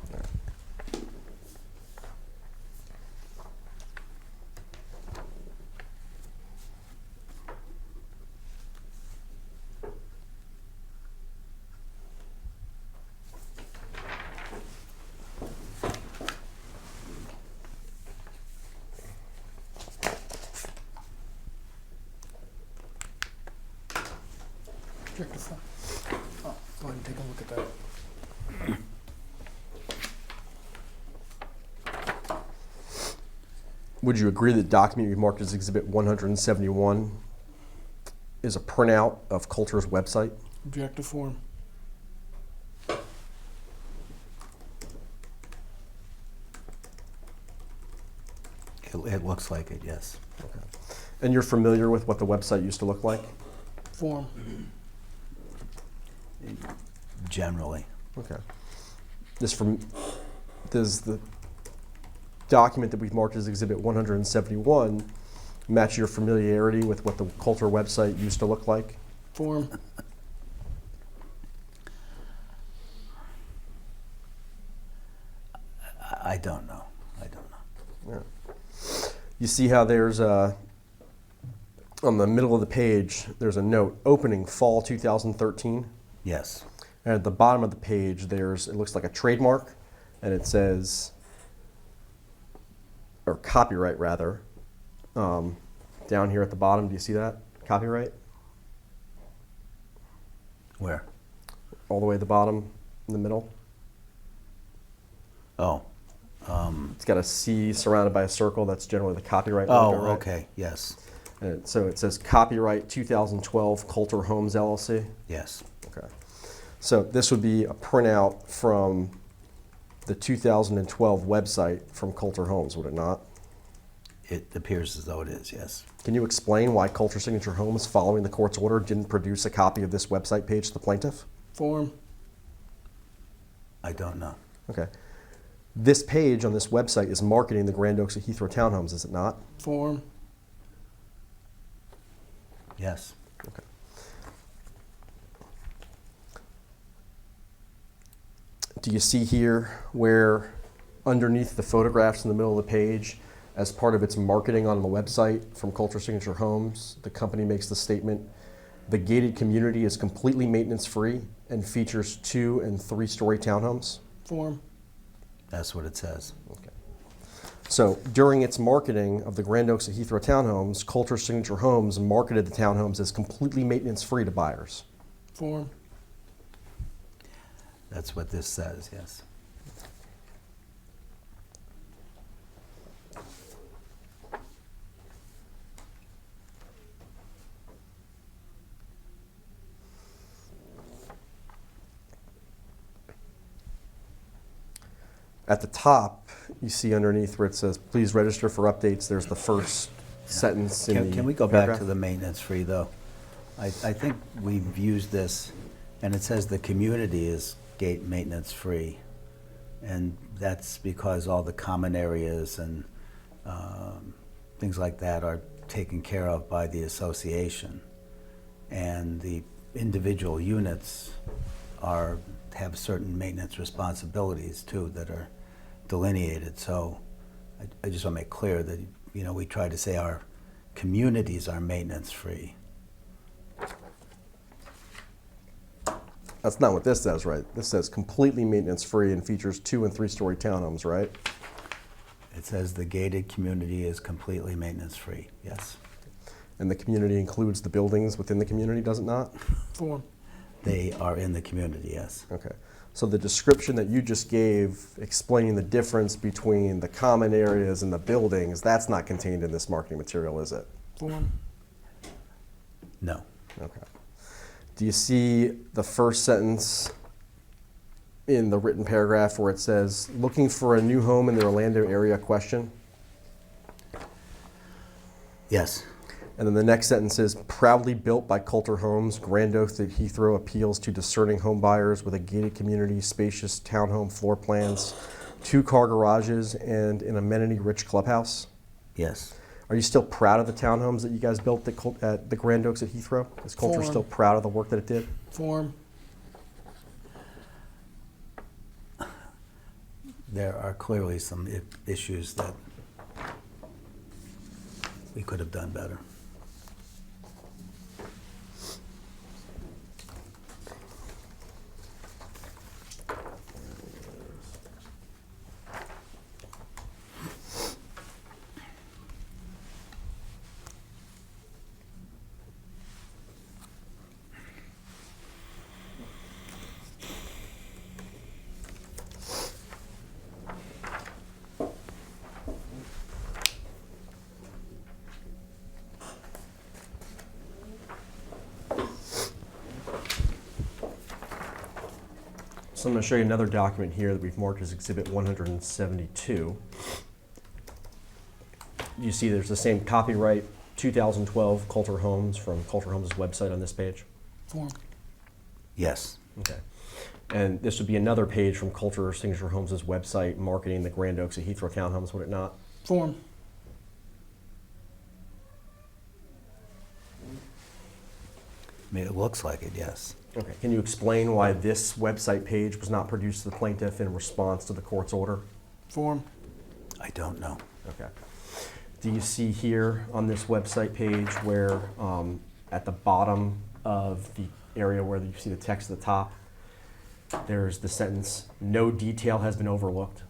Object to form. Oh, go ahead and take a look at that. Would you agree that document you marked as Exhibit 171 is a printout of Kolter's website? Object to form. It looks like it, yes. Okay. And you're familiar with what the website used to look like? Form. Generally. Okay. Does the document that we've marked as Exhibit 171 match your familiarity with what the Kolter website used to look like? Form. I don't know. I don't know. Yeah. You see how there's on the middle of the page, there's a note, opening fall 2013. Yes. And at the bottom of the page, it looks like a trademark, and it says, or copyright rather, down here at the bottom. Do you see that? Copyright? Where? All the way at the bottom, in the middle. Oh. It's got a C surrounded by a circle. That's generally the copyright Oh, logo, right? okay. Yes. And so it says copyright 2012 Kolter Homes LLC. Yes. Okay. So this would be a printout from the 2012 website from Kolter Homes, would it not? It appears as though it is, yes. Can you explain why Kolter Signature Homes, following the court's order, didn't produce a copy of this website page to the plaintiff? Form. I don't know. Okay. This page on this website is marketing the Grand Oaks at Heathrow Townhomes, is it not? Form. Yes. Okay. Do you see here where underneath the photographs in the middle of the page, As part of its marketing on the website from Kolter Signature Homes, the company makes the statement, "The gated community is completely maintenance-free and features 2- and 3-story townhomes." Form. That's what it says. Okay. So during its marketing of the Grand Oaks at Heathrow townhomes, Kolter Signature Homes marketed the townhomes as completely maintenance-free to buyers. Form. That's what this says, yes. At the top, you see underneath where it says, "Please register for updates," there's the first sentence in the Can we go back paragraph. to the maintenance-free, though? I think we've used this, and it says the community is gate maintenance-free. And that's because all the common areas and things like that are taken care of by the association. And the individual units have certain maintenance responsibilities, too, that are delineated. So I just want to make clear that, we try to say our communities are maintenance-free. That's not what this says, right? This says completely maintenance-free and features 2- and 3-story townhomes, right? It says the gated community is completely maintenance-free, yes. And the community includes the buildings within the community, does it not? Form. They are in the community, yes. Okay. So the description that you just gave explaining the difference between the common areas and the buildings, that's not contained in this marketing material, is it? Form. No. Okay. Do you see the first sentence in the written paragraph where it says, "Looking for a new home in the Orlando area, question?" Yes. And then the next sentence is, "Proudly built by Kolter Homes, Grand Oaks at Heathrow appeals to discerning home buyers with a gated community, spacious townhome floor plans, 2-car garages, and an amenity-rich clubhouse." Yes. Are you still proud of the townhomes that you guys built at the Grand Oaks at Heathrow? Is Kolter Form. still proud of the work that it did? Form. There are clearly some issues that we could have done better. So I'm going to show you another document here that we've marked as Exhibit 172. You see there's the same copyright 2012 Kolter Homes from Kolter Homes' website on this page. Form. Yes. Okay. And this would be another page from Kolter Signature Homes' website marketing the Grand Oaks at Heathrow townhomes, would it not? Form. I mean, it looks like it, yes. Okay. Can you explain why this website page was not produced to the plaintiff in response to the court's order? Form. I don't know. Okay. Do you see here on this website page where at the bottom of the area where you see the text at the top, there's the sentence, "No detail has been overlooked"?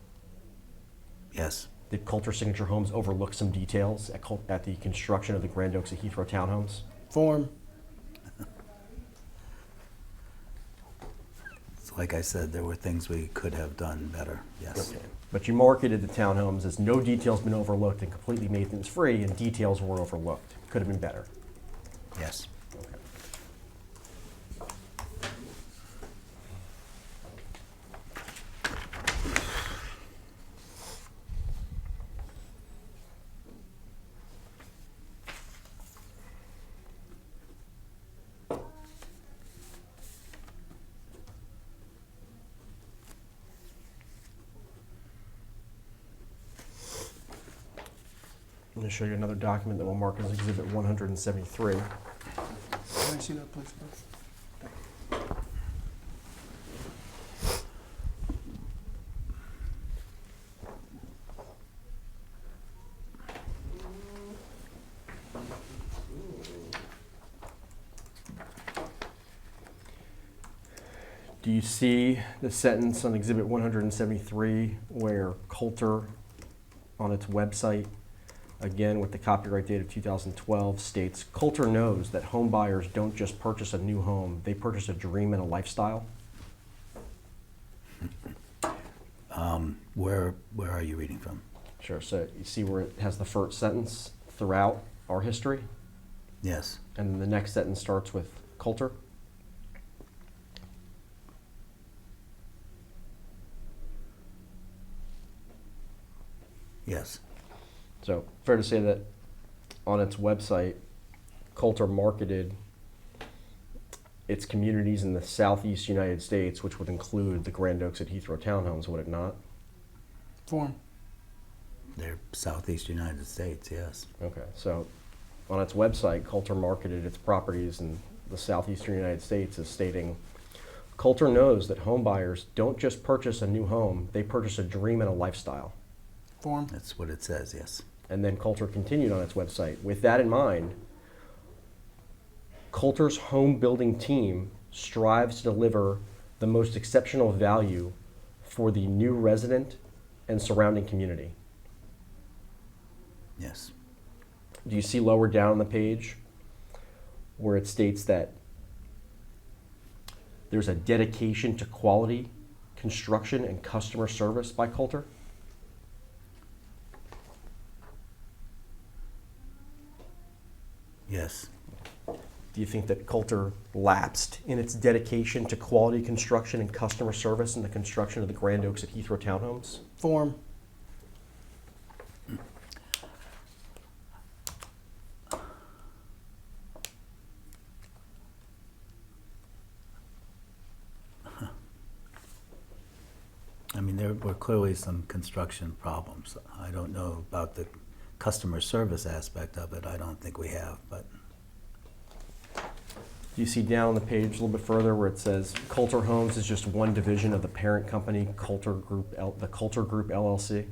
Yes. Did Kolter Signature Homes overlook some details at the construction of the Grand Oaks at Heathrow townhomes? Form. So like I said, there were things we could have done better, yes. Okay. But you marketed the townhomes as "No details been overlooked" and completely maintenance-free, and details were overlooked. Could have been better. Yes. I'm going to show you another document that we'll mark as Exhibit 173. Can I see that, please, Bruce? Do you see the sentence on Exhibit 173 where Kolter, on its website, again with the copyright date of 2012, states, Kolter knows that home buyers don't just purchase a new home, they purchase a dream and a lifestyle? Where are you reading from? Sure, so you see where it has the first sentence throughout our history? Yes. And the next sentence starts with Kolter? Yes. So fair to say that on its website, Kolter marketed its communities in the southeast United States, which would include the Grand Oaks at Heathrow townhomes, would it not? Form. They're southeast United States, yes. Okay, so on its website, Kolter marketed its properties in the southeastern United States as stating, Kolter knows that home buyers don't just purchase a new home, they purchase a dream and a lifestyle. Form. That's what it says, yes. And then Kolter continued on its website. With that in mind, Kolter's home building team strives to deliver the most exceptional value for the new resident and surrounding community. Yes. Do you see lower down on the page where it states that there's a dedication to quality, construction, and customer service by Kolter? Yes. Do you think that Kolter lapsed in its dedication to quality construction and customer service in the construction of the Grand Oaks at Heathrow townhomes? Form. I mean, there were clearly some construction problems. I don't know about the customer service aspect of it. I don't think we have, but Do you see down on the page a little bit further where it says Kolter Homes is just one division of the parent company, the Kolter Group LLC?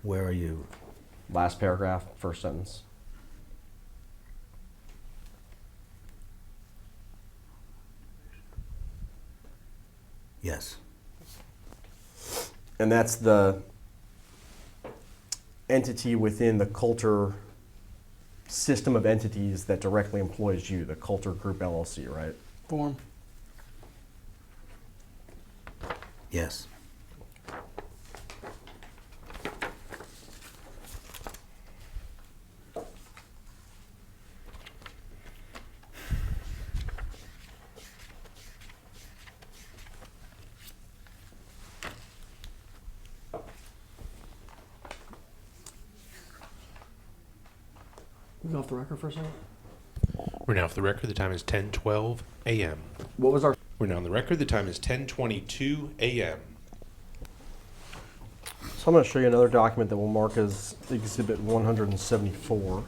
where are you? Last paragraph, first sentence. Yes. And that's the entity within the Kolter system of entities that directly employs you, the Kolter Group LLC, right? Form. Yes. We go off the record for a second? We're now off the record. The time is 10:12 a.m. What was our... We're now on the record. The time is 10:22 a.m. So I'm going to show you another document that we'll mark as Exhibit 174.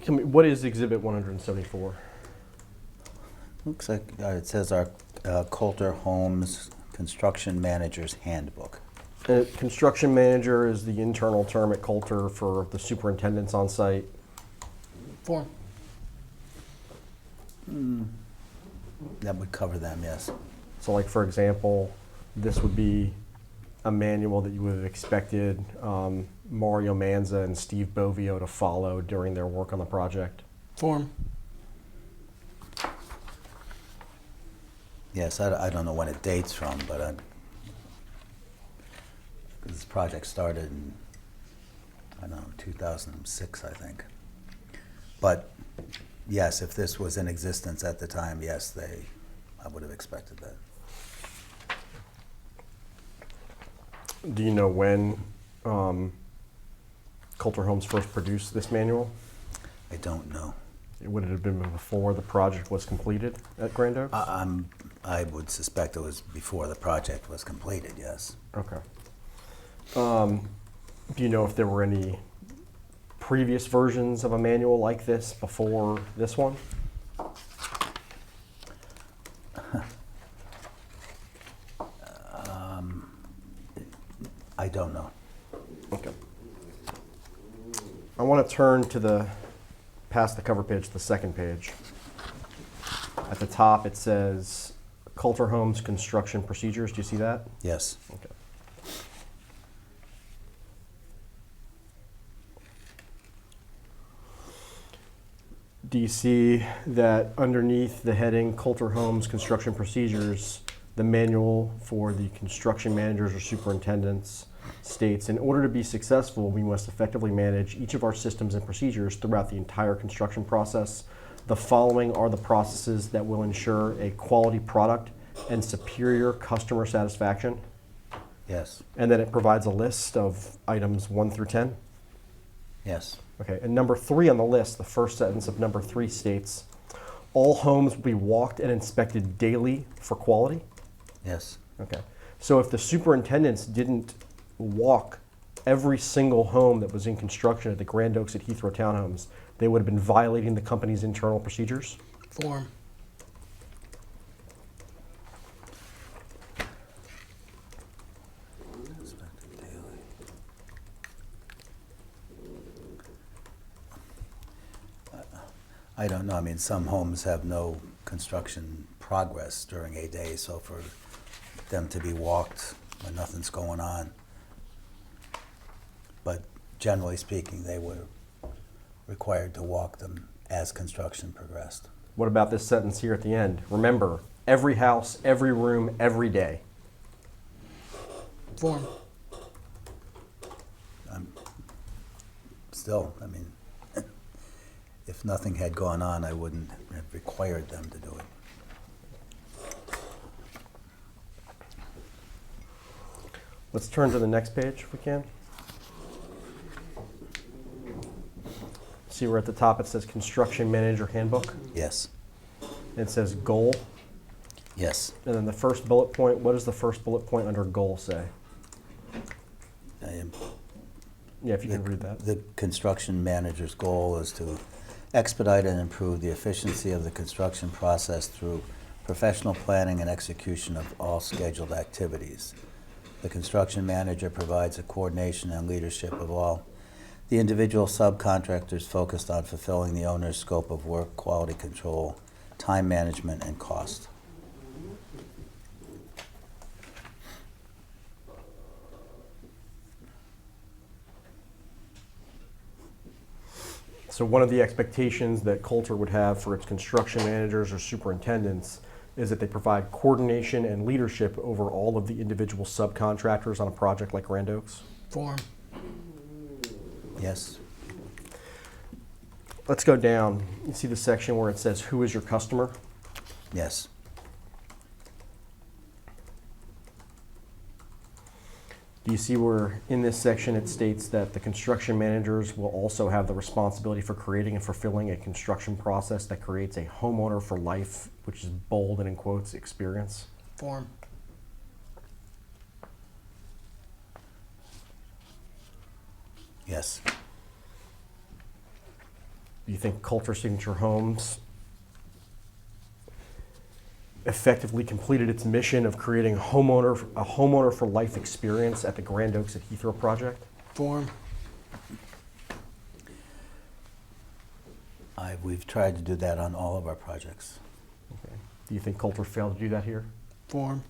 What is Exhibit 174? Looks like it says our Kolter Homes Construction Manager's Handbook. Construction manager is the internal term at Kolter for the superintendents on site. Form. That would cover them, yes. So like, for example, this would be a manual that you would have expected Mario Manza and Steve Bovio to follow during their work on the project. Form. Yes, I don't know when it dates from, but this project started in, I don't know, 2006, I think. But yes, if this was in existence at the time, yes, I would have expected that. Do you know when Kolter Homes first produced this manual? I don't know. Would it have been before the project was completed at Grand Oaks? I would suspect it was before the project was completed, yes. Okay. Do you know if there were any previous versions of a manual like this before this one? I don't know. Okay. I want to turn to past the cover page, the second page. At the top it says Kolter Homes Construction Procedures. Do you see that? Yes. Okay. Do you see that underneath the heading Kolter Homes Construction Procedures, the manual for the construction managers or superintendents states, in order to be successful, we must effectively manage each of our systems and procedures throughout the entire construction process. The following are the processes that will ensure a quality product and superior customer satisfaction. Yes. And then it provides a list of items 1 through 10. Yes. Okay, and number 3 on the list, the first sentence of number 3 states, all homes will be walked and inspected daily for quality. Yes. Okay, so if the superintendents didn't walk every single home that was in construction at the Grand Oaks at Heathrow Townhomes, they would have been violating the company's internal procedures. Form. I don't know. I mean, some homes have no construction progress during a day, so for them to be walked when nothing's going on. But generally speaking, they were required to walk them as construction progressed. What about this sentence here at the end? Remember, every house, every room, every day. Form. Still, I mean, if nothing had gone on, I wouldn't have required them to do it. Let's turn to the next page if we can. See where at the top it says Construction Manager Handbook? Yes. It says goal, Yes. and then the first bullet point, what does the first bullet point under goal say? I am. Yeah, if you can read that. The construction manager's goal is to expedite and improve the efficiency of the construction process through professional planning and execution of all scheduled activities. The construction manager provides a coordination and leadership of all the individual subcontractors focused on fulfilling the owner's scope of work, quality control, time management, and cost. So one of the expectations that Kolter would have for its construction managers or superintendents is that they provide coordination and leadership over all of the individual subcontractors on a project like Grand Oaks. Form. Yes. Let's go down. You see the section where it says, who is your customer? Yes. Do you see where in this section it states that the construction managers will also have the responsibility for creating and fulfilling a construction process that creates a homeowner for life, which is bold and in quotes, experience? Form. Yes. Do you think Kolter Signature Homes effectively completed its mission of creating a homeowner for life experience at the Grand Oaks at Heathrow project? Form. We've tried to do that on all of our projects. Okay. Do you think Kolter failed to do that here? Form.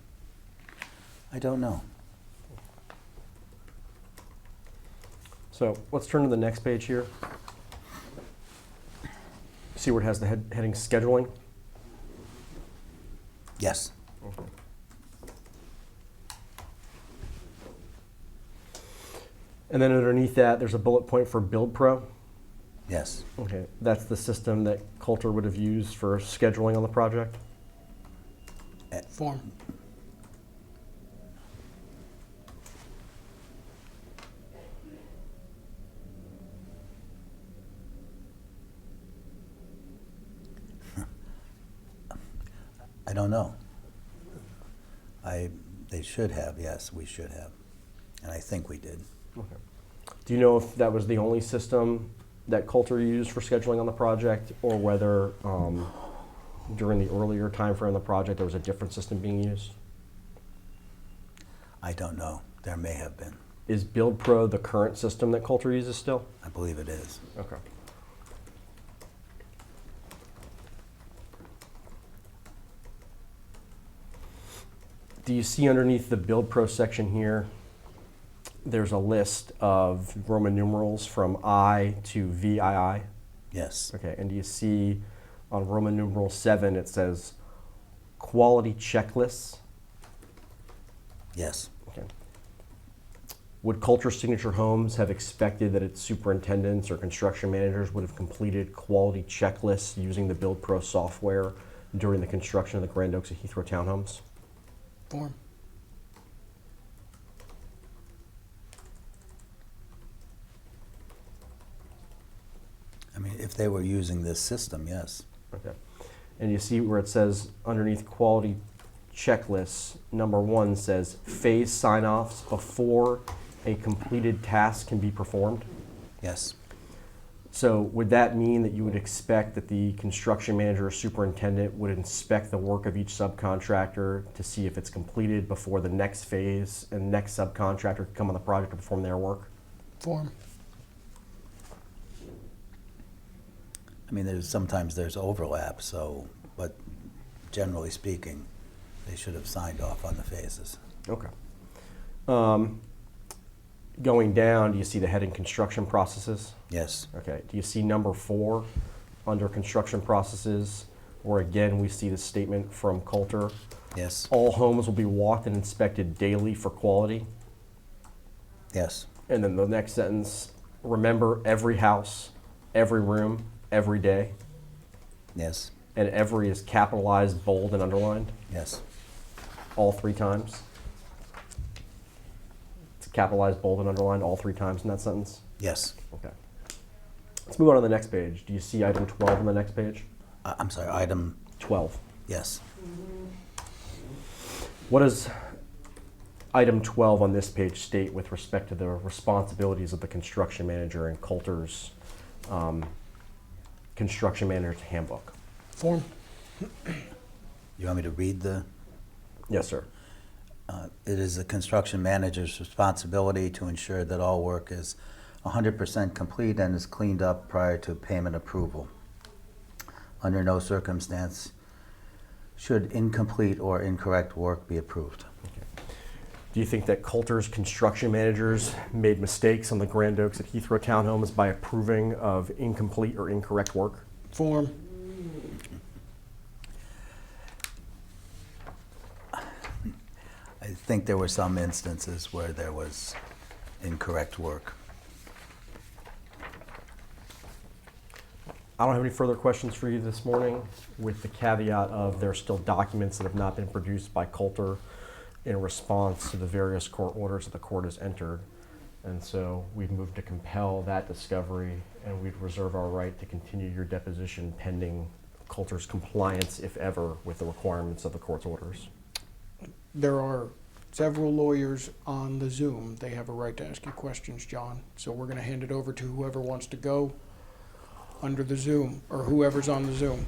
I don't know. So let's turn to the next page here. See where it has the heading scheduling? Yes. Okay. And then underneath that, there's a bullet point for Build Pro. Yes. Okay, that's the system that Kolter would have used for scheduling on the project. Form. I don't know. They should have, yes, we should have. And I think we did. Okay. Do you know if that was the only system that Kolter used for scheduling on the project, or whether during the earlier time frame of the project there was a different system being used? I don't know. There may have been. Is Build Pro the current system that Kolter uses still? I believe it is. Okay. Do you see underneath the Build Pro section here, there's a list of Roman numerals from I to VII? Yes. Okay, and do you see on Roman numeral 7 it says quality checklists? Yes. Okay. Would Kolter Signature Homes have expected that its superintendents or construction managers would have completed quality checklists using the Build Pro software during the construction of the Grand Oaks at Heathrow Townhomes? Form. I mean, if they were using this system, yes. Okay. And you see where it says underneath quality checklists, number 1 says phase sign-offs before a completed task can be performed. Yes. So would that mean that you would expect that the construction manager or superintendent would inspect the work of each subcontractor to see if it's completed before the next phase and next subcontractor can come on the project to perform their work? Form. I mean, sometimes there's overlap, so, but generally speaking, they should have signed off on the phases. Okay. Going down, do you see the heading construction processes? Yes. Okay. Do you see number 4 under construction processes, where again we see the statement from Kolter? Yes. All homes will be walked and inspected daily for quality. Yes. And then the next sentence, remember every house, every room, every day. Yes. And every is capitalized, bold, and underlined Yes. all 3 times. It's capitalized, bold, and underlined all 3 times in that sentence. Yes. Okay. Let's move on to the next page. Do you see item 12 on the next page? I'm sorry, item, 12. yes. What does item 12 on this page state with respect to the responsibilities of the construction manager in Kolter's construction manager's handbook? Form. You want me to read the? Yes, sir. It is the construction manager's responsibility to ensure that all work is 100% complete and is cleaned up prior to payment approval. Under no circumstance should incomplete or incorrect work be approved. Do you think that Kolter's construction managers made mistakes on the Grand Oaks at Heathrow Townhomes by approving of incomplete or incorrect work? Form. I think there were some instances where there was incorrect work. I don't have any further questions for you this morning, with the caveat of there are still documents that have not been produced by Kolter in response to the various court orders that the court has entered. And so we've moved to compel that discovery, and we'd reserve our right to continue your deposition pending Kolter's compliance, if ever, with the requirements of the court's orders. There are several lawyers on the Zoom. They have a right to ask you questions, John. So we're going to hand it over to whoever wants to go under the Zoom, or whoever's on the Zoom.